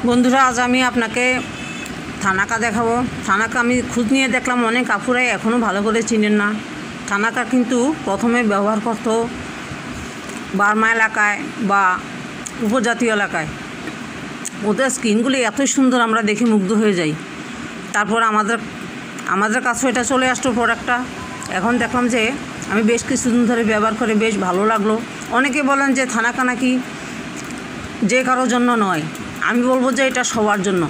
বন্ধুরা, আজ আমি আপনাকে থানাকা দেখাবো। থানাকা আমি খোঁজ নিয়ে দেখলাম অনেক আপুরাই এখনও ভালো করে চিনেন না। থানাকা কিন্তু প্রথমে ব্যবহার করতো বার্মা এলাকায় বা উপজাতীয় এলাকায়। ওদের স্কিনগুলি এতই সুন্দর, আমরা দেখে মুগ্ধ হয়ে যাই। তারপর আমাদের কাছেও এটা চলে আসতো প্রোডাক্টটা। এখন দেখলাম যে আমি বেশ কিছুদিন ধরে ব্যবহার করে বেশ ভালো লাগলো। অনেকে বলেন যে থানাকা নাকি যে কারোর জন্য নয়। আমি বলবো যে এটা সবার জন্য।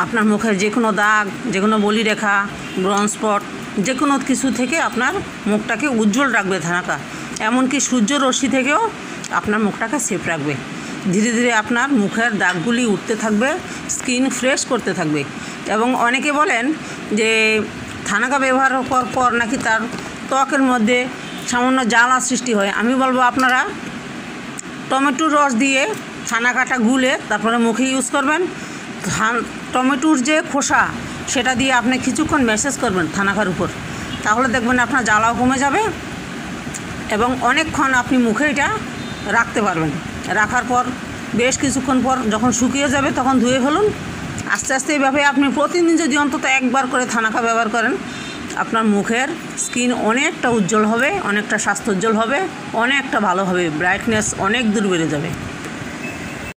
আপনার মুখের যে কোনো দাগ, যে কোনো বলিরেখা, ব্রন স্পট, যে কোনো কিছু থেকে আপনার মুখটাকে উজ্জ্বল রাখবে থানাকা। এমনকি সূর্য রশ্মি থেকেও আপনার মুখটাকে সেফ রাখবে। ধীরে ধীরে আপনার মুখের দাগগুলি উঠতে থাকবে, স্কিন ফ্রেশ করতে থাকবে। এবং অনেকে বলেন যে থানাকা ব্যবহার করার পর নাকি তার ত্বকের মধ্যে সামান্য জ্বালা সৃষ্টি হয়। আমি বলবো আপনারা টমেটোর রস দিয়ে থানাকাটা গুলে তারপরে মুখে ইউজ করবেন। টমেটোর যে খোসা সেটা দিয়ে আপনি কিছুক্ষণ ম্যাসেজ করবেন থানাকার উপর, তাহলে দেখবেন আপনার জ্বালাও কমে যাবে এবং অনেকক্ষণ আপনি মুখে এটা রাখতে পারবেন। রাখার পর বেশ কিছুক্ষণ পর যখন শুকিয়ে যাবে তখন ধুয়ে ফেলুন। আস্তে আস্তে এইভাবে আপনি প্রতিদিন যদি অন্তত একবার করে থানাকা ব্যবহার করেন, আপনার মুখের স্কিন অনেকটা উজ্জ্বল হবে, অনেকটা স্বাস্থ্যোজ্জ্বল হবে, অনেকটা ভালো হবে, ব্রাইটনেস অনেক দূর বেড়ে যাবে।